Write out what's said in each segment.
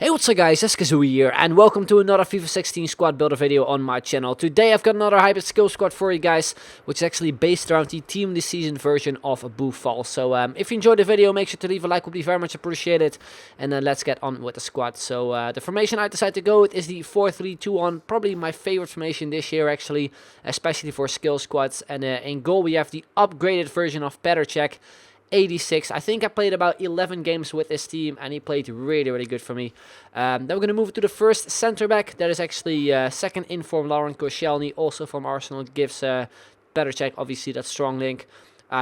Hey, what's up guys, it's Kazooie here, and welcome to another FIFA 16 squad builder video on my channel. Today I've got another hybrid skill squad for you guys, which is actually based around the Team of the Season version of Boufal. So if you enjoyed the video, make sure to leave a like, would be very much appreciated. And then let's get on with the squad. So the formation I decided to go with is the 4-3-2-1, probably my favorite formation this year actually, especially for skill squads. And in goal we have the upgraded version of Petr 86. I think I played about 11 games with this team, and he played really good for me. Then we're going to move to the first center back. That is actually second in form Laurent Koscielny, also from Arsenal. Gives Petr obviously that strong link.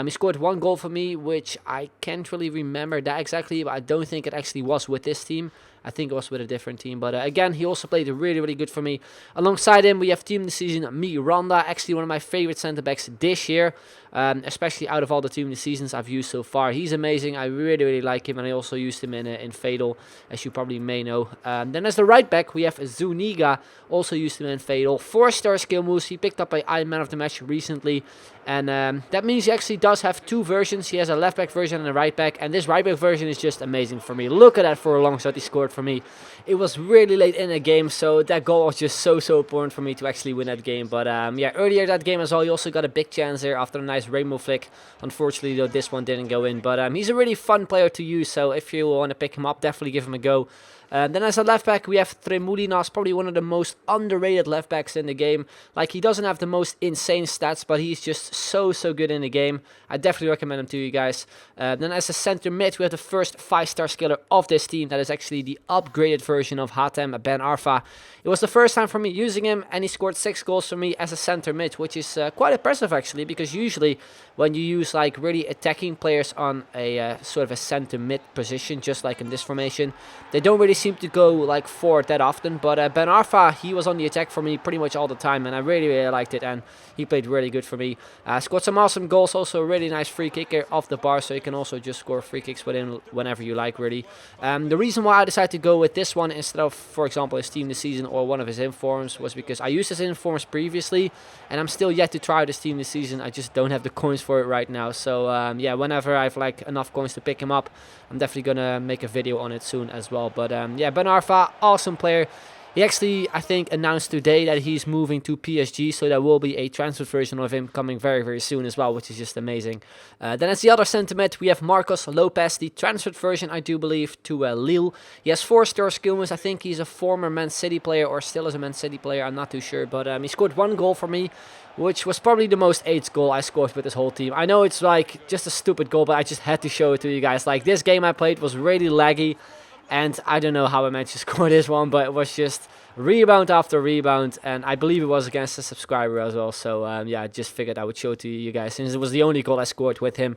He scored one goal for me, which I can't really remember that exactly, but I don't think it actually was with this team. I think it was with a different team. But again, he also played really good for me. Alongside him, we have Team of the Season Miranda, actually one of my favorite centre-backs this year. Especially out of all the Team of the Seasons I've used so far. He's amazing. I really like him, and I also used him in Fatal, as you probably may know. Then as the right back, we have Zuniga, also used him in Fatal. 4-star skill moves. He picked up by I Man of the Match recently. And that means he actually does have two versions. He has a left back version and a right back. And this right back version is just amazing for me. Look at that for a long shot he scored for me. It was really late in the game, so that goal was just so important for me to actually win that game. But yeah, earlier that game as well, he also got a big chance there after a nice rainbow flick. Unfortunately, though, this one didn't go in. But he's a really fun player to use, so if you want to pick him up, definitely give him a go. Then as a left back, we have Tremoulinas, probably one of the most underrated left backs in the game. Like, he doesn't have the most insane stats, but he's just so good in the game. I definitely recommend him to you guys. Then as a center mid, we have the first 5-star skiller of this team. That is actually the upgraded version of Hatem Ben Arfa. It was the first time for me using him, and he scored 6 goals for me as a center mid, which is quite impressive actually, because usually when you use like really attacking players on a sort of a center mid position, just like in this formation, they don't really seem to go like forward that often. But Ben Arfa, he was on the attack for me pretty much all the time, and I really liked it, and he played really good for me. Scored some awesome goals, also a really nice free kicker off the bar, so you can also just score free kicks with him whenever you like, really. The reason why I decided to go with this one instead of, for example, his Team of the Season or one of his informs was because I used his informs previously, and I'm still yet to try this Team of the Season. I just don't have the coins for it right now. So yeah, whenever I have like enough coins to pick him up, I'm definitely gonna make a video on it soon as well. But yeah, Ben Arfa, awesome player. He actually, I think, announced today that he's moving to PSG, so there will be a transfer version of him coming very soon as well, which is just amazing. Then as the other center mid, we have Marcos Lopez, the transferred version, I do believe, to Lille. He has 4-star skill moves. I think he's a former Man City player, or still is a Man City player, I'm not too sure. But he scored 1 goal for me, which was probably the most AIDS goal I scored with this whole team. I know it's like just a stupid goal, but I just had to show it to you guys. Like, this game I played was really laggy, and I don't know how I managed to score this one, but it was just rebound after rebound, and I believe it was against a subscriber as well. So yeah, I just figured I would show it to you guys, since it was the only goal I scored with him.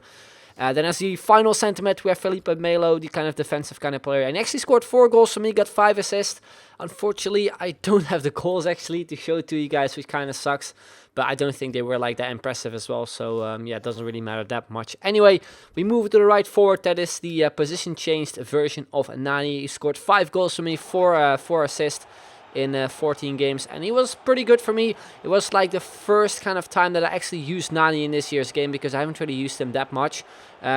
Then as the final sentiment, we have Felipe Melo, the kind of defensive kind of player. And he actually scored 4 goals for me, got 5 assists. Unfortunately, I don't have the goals actually to show to you guys, which kind of sucks. But I don't think they were like that impressive as well. So yeah, it doesn't really matter that much. Anyway, we move to the right forward. That is the position changed version of Nani. He scored 5 goals for me, 4 assists in 14 games, and he was pretty good for me. It was like the first kind of time that I actually used Nani in this year's game, because I haven't really used him that much.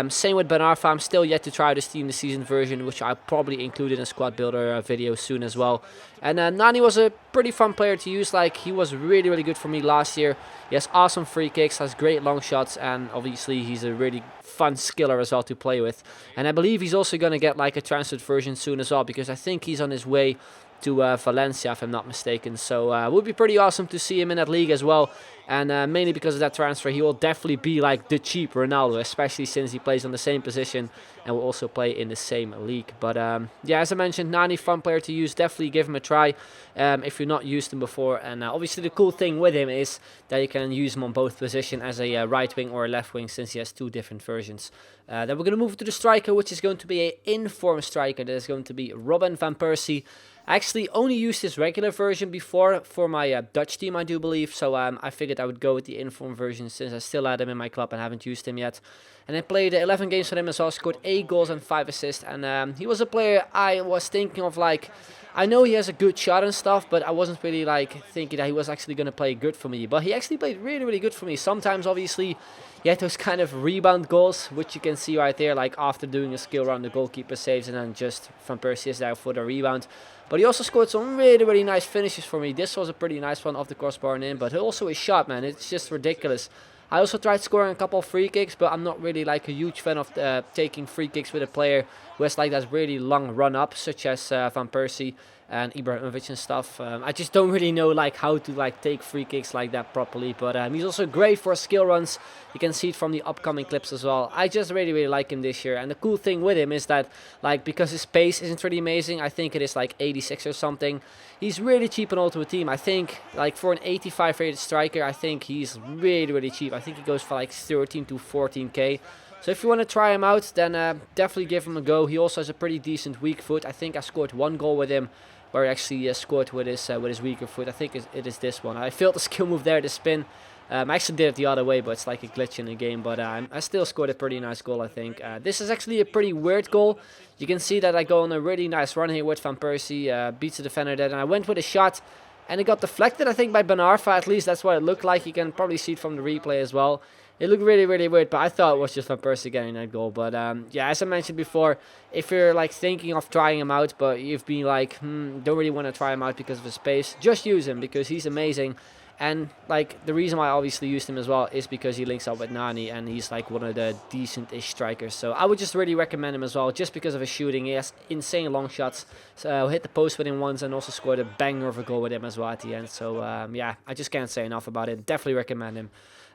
Same with Ben Arfa. I'm still yet to try this Team of the Season version, which I'll probably include in a squad builder video soon as well. And Nani was a pretty fun player to use. Like, he was really good for me last year. He has awesome free kicks, has great long shots, and obviously he's a really fun skiller as well to play with. And I believe he's also going to get like a transferred version soon as well, because I think he's on his way to Valencia, if I'm not mistaken. So it would be pretty awesome to see him in that league as well. And mainly because of that transfer, he will definitely be like the cheap Ronaldo, especially since he plays on the same position and will also play in the same league. But yeah, as I mentioned, Nani, fun player to use. Definitely give him a try if you've not used him before. And obviously the cool thing with him is that you can use him on both positions as a right wing or a left wing, since he has 2 different versions. Then we're going to move to the striker, which is going to be an inform striker. That is going to be Robin van Persie. I actually only used this regular version before for my Dutch team, I do believe. So I figured I would go with the inform version, since I still had him in my club and haven't used him yet. And I played 11 games for him as well, scored 8 goals and 5 assists. And he was a player I was thinking of, like, I know he has a good shot and stuff, but I wasn't really like thinking that he was actually going to play good for me. But he actually played really, really good for me. Sometimes, obviously, he had those kind of rebound goals, which you can see right there, like after doing a skill run, the goalkeeper saves, and then just Van Persie is there for the rebound. But he also scored some really, really nice finishes for me. This was a pretty nice one off the crossbar and in, but also his shot, man, it's just ridiculous. I also tried scoring a couple of free kicks, but I'm not really like a huge fan of taking free kicks with a player who has like that really long run up, such as Van Persie and Ibrahimovic and stuff. I just don't really know like how to like take free kicks like that properly. But he's also great for skill runs. You can see it from the upcoming clips as well. I just really, really like him this year. And the cool thing with him is that like because his pace isn't really amazing, I think it is like 86 or something. He's really cheap on Ultimate Team. I think like for an 85 rated striker, I think he's really, really cheap. I think he goes for like 13 to 14k. So if you want to try him out, then definitely give him a go. He also has a pretty decent weak foot. I think I scored one goal with him where he actually scored with his weaker foot. I think it is this one. I failed the skill move there, the spin. I actually did it the other way, but it's like a glitch in the game. But I still scored a pretty nice goal, I think. This is actually a pretty weird goal. You can see that I go on a really nice run here with Van Persie. Beats the defender dead, and I went with a shot. And it got deflected, I think, by Ben Arfa. At least that's what it looked like. You can probably see it from the replay as well. It looked really, really weird, but I thought it was just Van Persie getting that goal. But yeah, as I mentioned before, if you're like thinking of trying him out, but you've been like, don't really want to try him out because of his pace, just use him because he's amazing. And like the reason why I obviously used him as well is because he links up with Nani and he's like one of the decent-ish strikers. So I would just really recommend him as well, just because of his shooting. He has insane long shots. So hit the post with him once and also scored a banger of a goal with him as well at the end. So yeah, I just can't say enough about it. Definitely recommend him.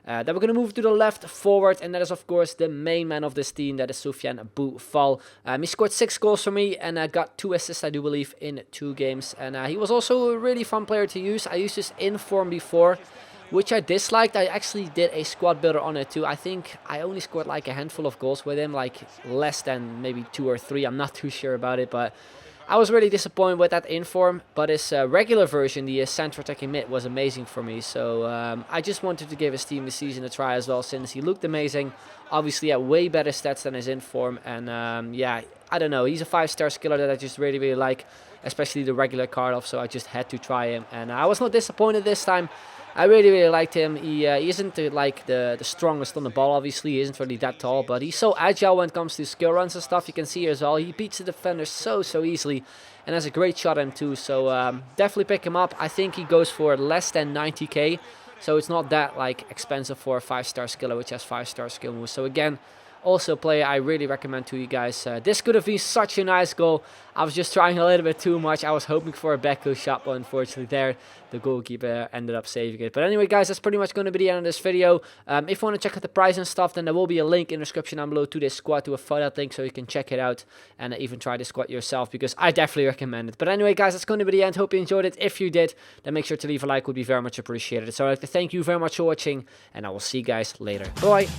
Then we're going to move to the left forward, and that is of course the main man of this team, that is Soufiane Boufal. He scored 6 goals for me and got 2 assists, I do believe, in 2 games. And he was also a really fun player to use. I used his inform before, which I disliked. I actually did a squad builder on it too. I think I only scored like a handful of goals with him, like less than maybe 2 or 3. I'm not too sure about it, but I was really disappointed with that inform, but his regular version, the center attacking mid, was amazing for me. So I just wanted to give his team this season a try as well, since he looked amazing. Obviously, had way better stats than his inform, and yeah, I don't know. He's a 5-star skiller that I just really, really like, especially the regular card off. So I just had to try him, and I was not disappointed this time. I really, really liked him. He isn't like the strongest on the ball, obviously. He isn't really that tall, but he's so agile when it comes to skill runs and stuff. You can see as well, he beats the defenders so easily and has a great shot on him too. So definitely pick him up. I think he goes for less than 90k, so it's not that like expensive for a 5-star skiller, which has 5-star skill moves. So again, also a player I really recommend to you guys. This could have been such a nice goal. I was just trying a little bit too much. I was hoping for a backhoe shot, but unfortunately there, the goalkeeper ended up saving it. But anyway, guys, that's pretty much going to be the end of this video. If you want to check out the price and stuff, then there will be a link in the description down below to this squad, to a photo link, so you can check it out and even try this squad yourself, because I definitely recommend it. But anyway, guys, that's going to be the end. Hope you enjoyed it. If you did, then make sure to leave a like. Would be very much appreciated. So I'd like to thank you very much for watching, and I will see you guys later. Bye.